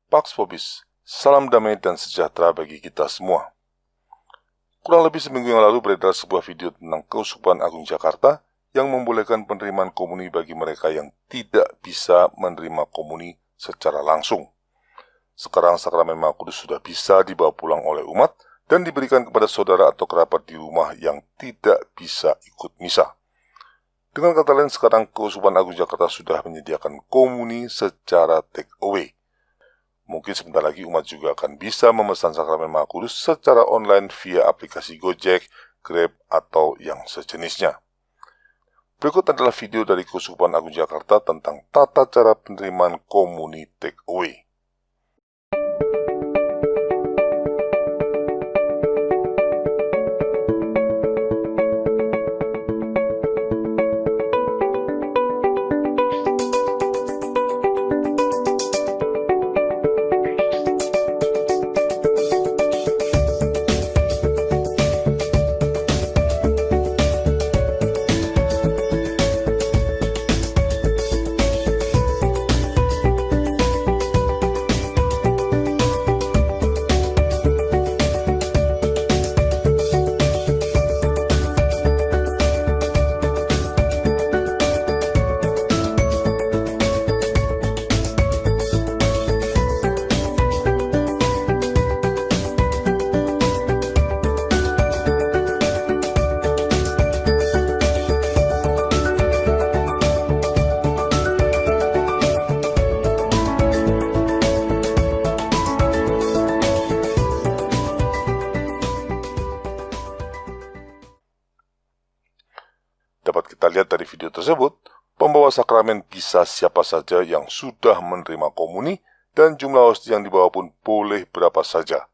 Pax Vobis, salam damai dan sejahtera bagi kita semua. Kurang lebih seminggu yang lalu beredar sebuah video tentang Keuskupan Agung Jakarta yang membolehkan penerimaan komuni bagi mereka yang tidak bisa menerima komuni secara langsung. Sekarang sakramen Maha Kudus sudah bisa dibawa pulang oleh umat dan diberikan kepada saudara atau kerabat di rumah yang tidak bisa ikut misa. Dengan kata lain, sekarang Keuskupan Agung Jakarta sudah menyediakan komuni secara take away. Mungkin sebentar lagi umat juga akan bisa memesan sakramen Maha Kudus secara online via aplikasi Gojek, Grab, atau yang sejenisnya. Berikut adalah video dari Keuskupan Agung Jakarta tentang tata cara penerimaan komuni take away. Dapat kita lihat dari video tersebut, pembawa sakramen bisa siapa saja yang sudah menerima komuni dan jumlah hosti yang dibawa pun boleh berapa saja.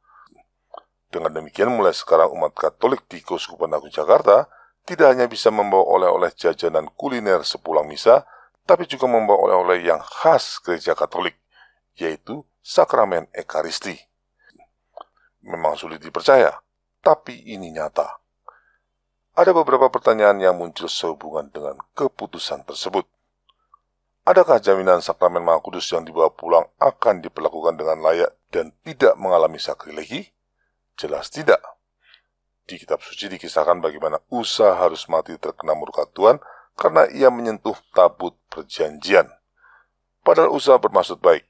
Dengan demikian, mulai sekarang umat Katolik di Keuskupan Agung Jakarta tidak hanya bisa membawa oleh-oleh jajanan kuliner sepulang misa, tapi juga membawa oleh-oleh yang khas gereja Katolik, yaitu sakramen Ekaristi. Memang sulit dipercaya, tapi ini nyata. Ada beberapa pertanyaan yang muncul sehubungan dengan keputusan tersebut. Adakah jaminan sakramen Maha Kudus yang dibawa pulang akan diperlakukan dengan layak dan tidak mengalami sakrilegi? Jelas tidak. Di kitab suci dikisahkan bagaimana Usa harus mati terkena murka Tuhan karena ia menyentuh tabut perjanjian. Padahal Usa bermaksud baik.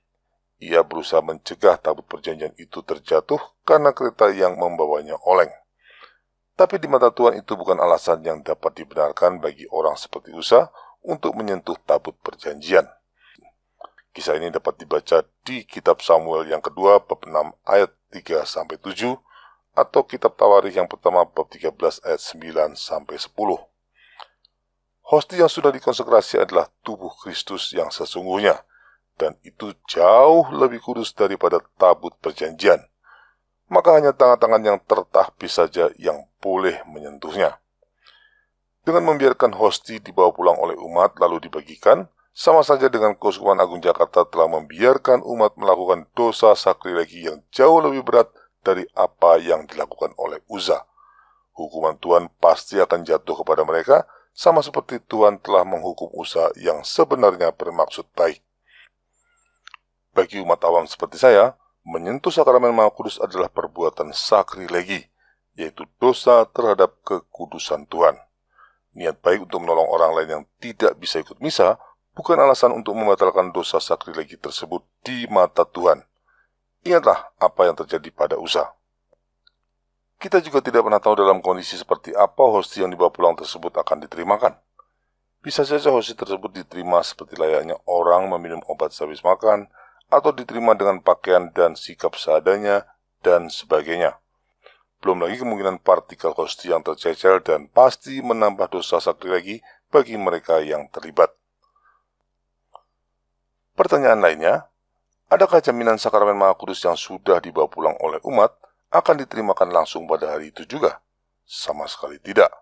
Ia berusaha mencegah tabut perjanjian itu terjatuh karena kereta yang membawanya oleng. Tapi di mata Tuhan itu bukan alasan yang dapat dibenarkan bagi orang seperti Usa untuk menyentuh tabut perjanjian. Kisah ini dapat dibaca di kitab Samuel yang kedua bab 6 ayat 3-7 atau kitab Tawarikh yang pertama bab 13 ayat 9-10. Hosti yang sudah dikonsekrasi adalah tubuh Kristus yang sesungguhnya, dan itu jauh lebih kudus daripada tabut perjanjian. Maka hanya tangan-tangan yang tertahbis saja yang boleh menyentuhnya. Dengan membiarkan hosti dibawa pulang oleh umat lalu dibagikan, sama saja dengan Keuskupan Agung Jakarta telah membiarkan umat melakukan dosa sakrilegi yang jauh lebih berat dari apa yang dilakukan oleh Uza. Hukuman Tuhan pasti akan jatuh kepada mereka, sama seperti Tuhan telah menghukum Uza yang sebenarnya bermaksud baik. Bagi umat awam seperti saya, menyentuh sakramen Maha Kudus adalah perbuatan sakrilegi, yaitu dosa terhadap kekudusan Tuhan. Niat baik untuk menolong orang lain yang tidak bisa ikut misa bukan alasan untuk membatalkan dosa sakrilegi tersebut di mata Tuhan. Ingatlah apa yang terjadi pada Uza. Kita juga tidak pernah tahu dalam kondisi seperti apa hosti yang dibawa pulang tersebut akan diterimakan. Bisa saja hosti tersebut diterima seperti layaknya orang meminum obat sehabis makan, atau diterima dengan pakaian dan sikap seadanya, dan sebagainya. Belum lagi kemungkinan partikel hosti yang tercecer dan pasti menambah dosa sakrilegi bagi mereka yang terlibat. Pertanyaan lainnya, adakah jaminan sakramen Maha Kudus yang sudah dibawa pulang oleh umat akan diterimakan langsung pada hari itu juga? Sama sekali tidak.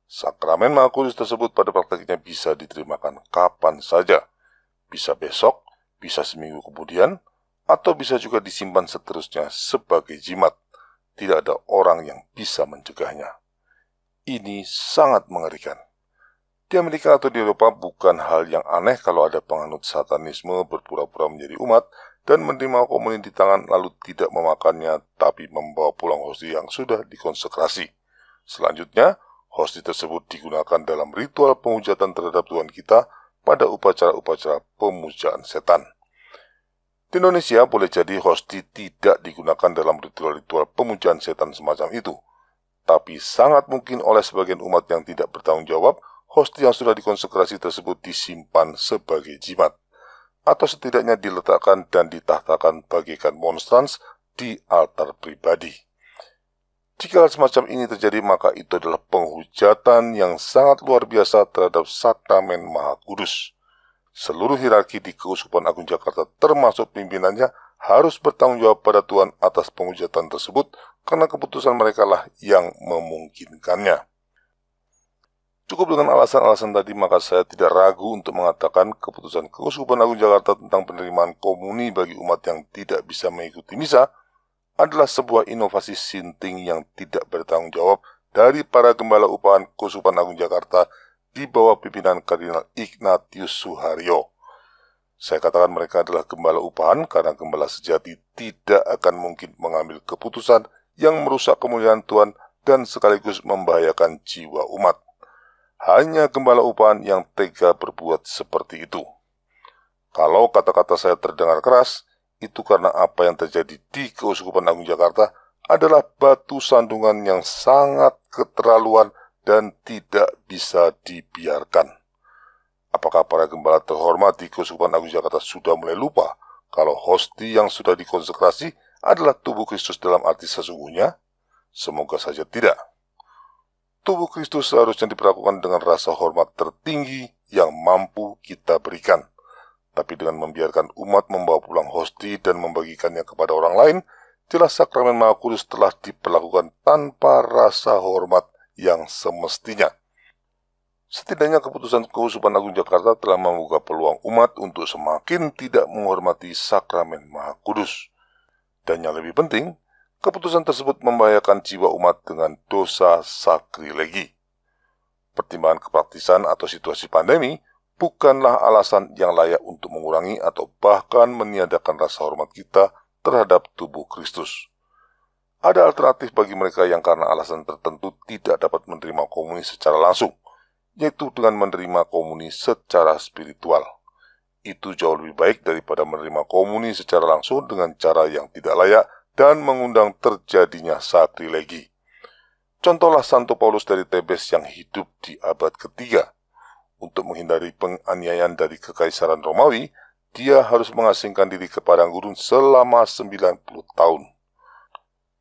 Sakramen Maha Kudus tersebut pada praktiknya bisa diterimakan kapan saja. Bisa besok, bisa seminggu kemudian, atau bisa juga disimpan seterusnya sebagai jimat. Tidak ada orang yang bisa mencegahnya. Ini sangat mengerikan. Di Amerika atau di Eropa bukan hal yang aneh kalau ada penganut satanisme berpura-pura menjadi umat dan menerima komuni di tangan lalu tidak memakannya tapi membawa pulang hosti yang sudah dikonsekrasi. Selanjutnya, hosti tersebut digunakan dalam ritual penghujatan terhadap Tuhan kita pada upacara-upacara pemujaan setan. Di Indonesia boleh jadi hosti tidak digunakan dalam ritual-ritual pemujaan setan semacam itu, tapi sangat mungkin oleh sebagian umat yang tidak bertanggung jawab, hosti yang sudah dikonsekrasi tersebut disimpan sebagai jimat, atau setidaknya diletakkan dan ditahtakan bagaikan monstrans di altar pribadi. Jika hal semacam ini terjadi, maka itu adalah penghujatan yang sangat luar biasa terhadap sakramen Maha Kudus. Seluruh hierarki di Keuskupan Agung Jakarta termasuk pimpinannya harus bertanggung jawab pada Tuhan atas penghujatan tersebut karena keputusan mereka lah yang memungkinkannya. Cukup dengan alasan-alasan tadi, maka saya tidak ragu untuk mengatakan keputusan Keuskupan Agung Jakarta tentang penerimaan komuni bagi umat yang tidak bisa mengikuti misa adalah sebuah inovasi sinting yang tidak bertanggung jawab dari para gembala upahan Keuskupan Agung Jakarta di bawah pimpinan Kardinal Ignatius Suharyo. Saya katakan mereka adalah gembala upahan karena gembala sejati tidak akan mungkin mengambil keputusan yang merusak kemuliaan Tuhan dan sekaligus membahayakan jiwa umat. Hanya gembala upahan yang tega berbuat seperti itu. Kalau kata-kata saya terdengar keras, itu karena apa yang terjadi di Keuskupan Agung Jakarta adalah batu sandungan yang sangat keterlaluan dan tidak bisa dibiarkan. Apakah para gembala terhormat di Keuskupan Agung Jakarta sudah mulai lupa kalau hosti yang sudah dikonsekrasi adalah tubuh Kristus dalam arti sesungguhnya? Semoga saja tidak. Tubuh Kristus seharusnya diperlakukan dengan rasa hormat tertinggi yang mampu kita berikan. Tapi dengan membiarkan umat membawa pulang hosti dan membagikannya kepada orang lain, jelas sakramen Maha Kudus telah diperlakukan tanpa rasa hormat yang semestinya. Setidaknya keputusan Keuskupan Agung Jakarta telah membuka peluang umat untuk semakin tidak menghormati sakramen Maha Kudus. Dan yang lebih penting, keputusan tersebut membahayakan jiwa umat dengan dosa sakrilegi. Pertimbangan kepraktisan atau situasi pandemi bukanlah alasan yang layak untuk mengurangi atau bahkan meniadakan rasa hormat kita terhadap tubuh Kristus. Ada alternatif bagi mereka yang karena alasan tertentu tidak dapat menerima komuni secara langsung, yaitu dengan menerima komuni secara spiritual. Itu jauh lebih baik daripada menerima komuni secara langsung dengan cara yang tidak layak dan mengundang terjadinya sakrilegi. Contohlah Santo Paulus dari Tebes yang hidup di abad ketiga. Untuk menghindari penganiayaan dari Kekaisaran Romawi, dia harus mengasingkan diri ke padang gurun selama 90 tahun.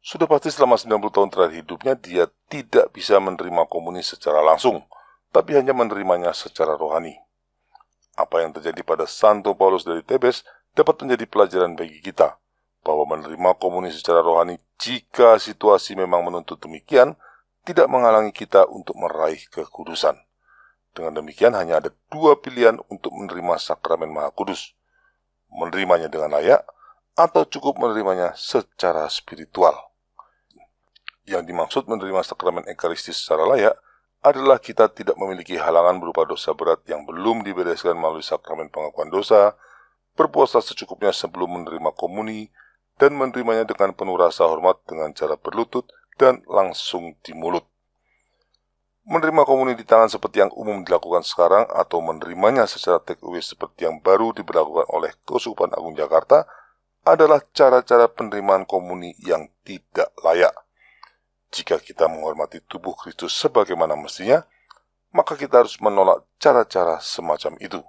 Sudah pasti selama 90 tahun terakhir hidupnya dia tidak bisa menerima komuni secara langsung, tapi hanya menerimanya secara rohani. Apa yang terjadi pada Santo Paulus dari Tebes dapat menjadi pelajaran bagi kita, bahwa menerima komuni secara rohani jika situasi memang menuntut demikian, tidak menghalangi kita untuk meraih kekudusan. Dengan demikian hanya ada dua pilihan untuk menerima sakramen Maha Kudus, menerimanya dengan layak atau cukup menerimanya secara spiritual. Yang dimaksud menerima sakramen Ekaristi secara layak adalah kita tidak memiliki halangan berupa dosa berat yang belum dibereskan melalui sakramen pengakuan dosa, berpuasa secukupnya sebelum menerima komuni, dan menerimanya dengan penuh rasa hormat dengan cara berlutut dan langsung di mulut. Menerima komuni di tangan seperti yang umum dilakukan sekarang atau menerimanya secara take away seperti yang baru diberlakukan oleh Keuskupan Agung Jakarta adalah cara-cara penerimaan komuni yang tidak layak. Jika kita menghormati tubuh Kristus sebagaimana mestinya, maka kita harus menolak cara-cara semacam itu.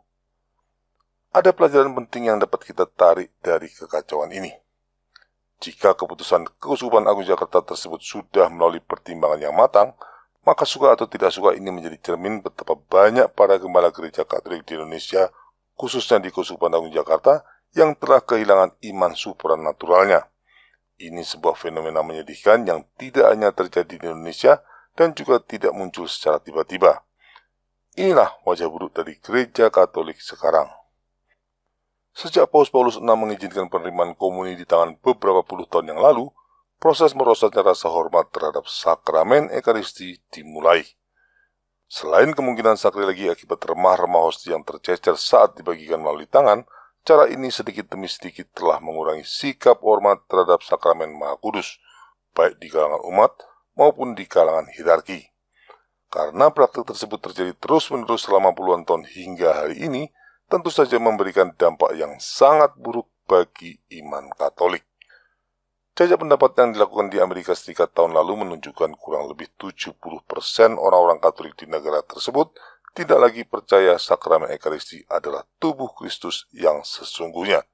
Ada pelajaran penting yang dapat kita tarik dari kekacauan ini. Jika keputusan Keuskupan Agung Jakarta tersebut sudah melalui pertimbangan yang matang, maka suka atau tidak suka ini menjadi cermin betapa banyak para gembala gereja Katolik di Indonesia, khususnya di Keuskupan Agung Jakarta, yang telah kehilangan iman supranaturalnya. Ini sebuah fenomena menyedihkan yang tidak hanya terjadi di Indonesia dan juga tidak muncul secara tiba-tiba. Inilah wajah buruk dari gereja Katolik sekarang. Sejak Paus Paulus VI mengizinkan penerimaan komuni di tangan beberapa puluh tahun yang lalu, proses merosotnya rasa hormat terhadap sakramen Ekaristi dimulai. Selain kemungkinan sakrilegi akibat remah-remah hosti yang tercecer saat dibagikan melalui tangan, Cara ini sedikit demi sedikit telah mengurangi sikap hormat terhadap sakramen Maha Kudus, baik di kalangan umat maupun di kalangan hierarki. Karena praktik tersebut terjadi terus-menerus selama puluhan tahun hingga hari ini, tentu saja memberikan dampak yang sangat buruk bagi iman Katolik. Jajak pendapat yang dilakukan di Amerika Serikat tahun lalu menunjukkan kurang lebih 70% orang-orang Katolik di negara tersebut tidak lagi percaya sakramen Ekaristi adalah tubuh Kristus yang sesungguhnya.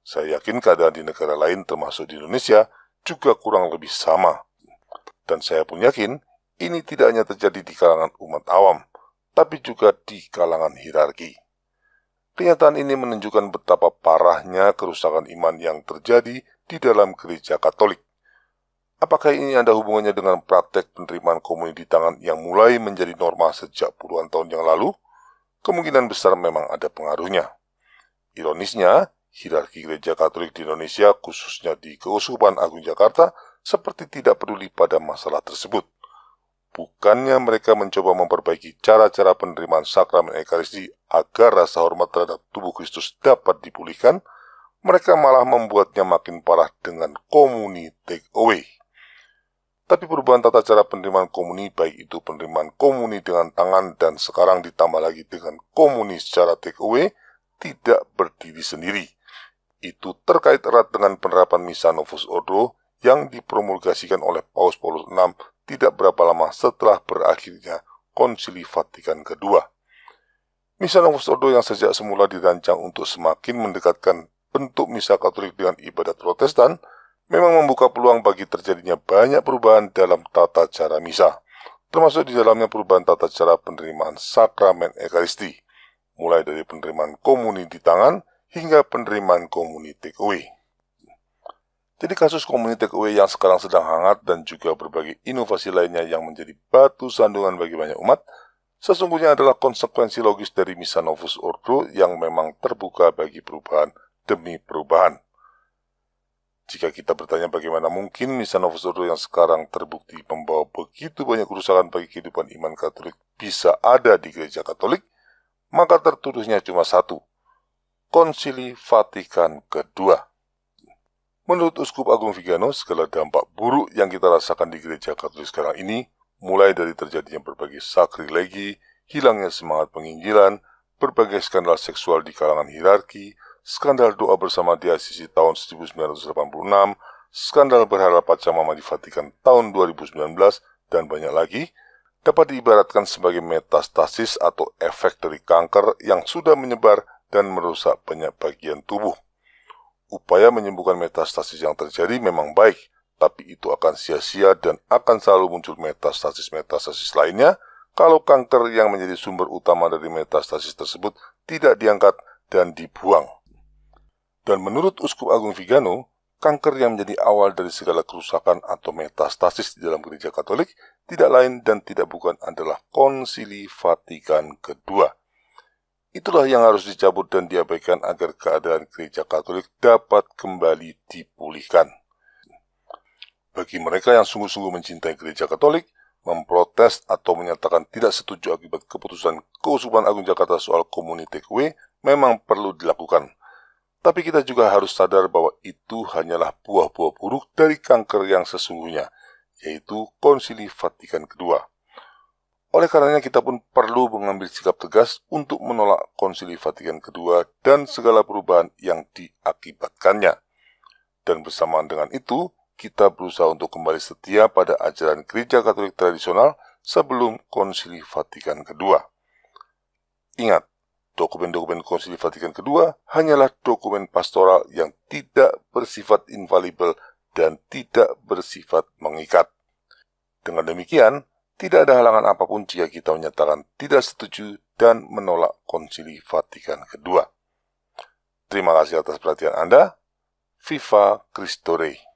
Saya yakin keadaan di negara lain termasuk di Indonesia juga kurang lebih sama. Dan saya pun yakin ini tidak hanya terjadi di kalangan umat awam, tapi juga di kalangan hierarki. Kenyataan ini menunjukkan betapa parahnya kerusakan iman yang terjadi di dalam gereja Katolik. Apakah ini ada hubungannya dengan praktek penerimaan komuni di tangan yang mulai menjadi norma sejak puluhan tahun yang lalu? Kemungkinan besar memang ada pengaruhnya. Ironisnya, hierarki gereja Katolik di Indonesia, khususnya di Keuskupan Agung Jakarta, seperti tidak peduli pada masalah tersebut. Bukannya mereka mencoba memperbaiki cara-cara penerimaan sakramen Ekaristi agar rasa hormat terhadap tubuh Kristus dapat dipulihkan, mereka malah membuatnya makin parah dengan komuni take away. Tapi perubahan tata cara penerimaan komuni, baik itu penerimaan komuni dengan tangan dan sekarang ditambah lagi dengan komuni secara take away, tidak berdiri sendiri. Itu terkait erat dengan penerapan Missa Novus Ordo yang dipromulgasikan oleh Paus Paulus VI tidak berapa lama setelah berakhirnya Konsili Vatikan II. Missa Novus Ordo yang sejak semula dirancang untuk semakin mendekatkan bentuk misa Katolik dengan ibadat Protestan, memang membuka peluang bagi terjadinya banyak perubahan dalam tata cara misa, termasuk di dalamnya perubahan tata cara penerimaan sakramen Ekaristi, mulai dari penerimaan komuni di tangan hingga penerimaan komuni take away. Jadi kasus komuni take away yang sekarang sedang hangat dan juga berbagai inovasi lainnya yang menjadi batu sandungan bagi banyak umat, sesungguhnya adalah konsekuensi logis dari Missa Novus Ordo yang memang terbuka bagi perubahan demi perubahan. Jika kita bertanya bagaimana mungkin Missa Novus Ordo yang sekarang terbukti membawa begitu banyak kerusakan bagi kehidupan iman Katolik bisa ada di gereja Katolik, maka tertuduhnya cuma satu, Konsili Vatikan II. Menurut Uskup Agung Vigano, segala dampak buruk yang kita rasakan di gereja Katolik sekarang ini, mulai dari terjadinya berbagai sakrilegi, hilangnya semangat penginjilan, berbagai skandal seksual di kalangan hierarki, skandal doa bersama di Asisi tahun 1986, skandal berhala Pachamama di Vatikan tahun 2019, dan banyak lagi, dapat diibaratkan sebagai metastasis atau efek dari kanker yang sudah menyebar dan merusak banyak bagian tubuh. Upaya menyembuhkan metastasis yang terjadi memang baik, tapi itu akan sia-sia dan akan selalu muncul metastasis-metastasis lainnya kalau kanker yang menjadi sumber utama dari metastasis tersebut tidak diangkat dan dibuang. Dan menurut Uskup Agung Vigano, kanker yang menjadi awal dari segala kerusakan atau metastasis di dalam gereja Katolik tidak lain dan tidak bukan adalah Konsili Vatikan II. Itulah yang harus dicabut dan diabaikan agar keadaan gereja Katolik dapat kembali dipulihkan. Bagi mereka yang sungguh-sungguh mencintai gereja Katolik, memprotes atau menyatakan tidak setuju akibat keputusan Keuskupan Agung Jakarta soal komuni take away memang perlu dilakukan. Tapi kita juga harus sadar bahwa itu hanyalah buah-buah buruk dari kanker yang sesungguhnya, yaitu Konsili Vatikan II. Oleh karenanya kita pun perlu mengambil sikap tegas untuk menolak Konsili Vatikan II dan segala perubahan yang diakibatkannya. Dan bersamaan dengan itu, kita berusaha untuk kembali setia pada ajaran gereja Katolik tradisional sebelum Konsili Vatikan II. Ingat, dokumen-dokumen Konsili Vatikan II hanyalah dokumen pastoral yang tidak bersifat infalibel dan tidak bersifat mengikat. Dengan demikian, tidak ada halangan apapun jika kita menyatakan tidak setuju dan menolak Konsili Vatikan II. Terima kasih atas perhatian Anda. Viva Christo Rey.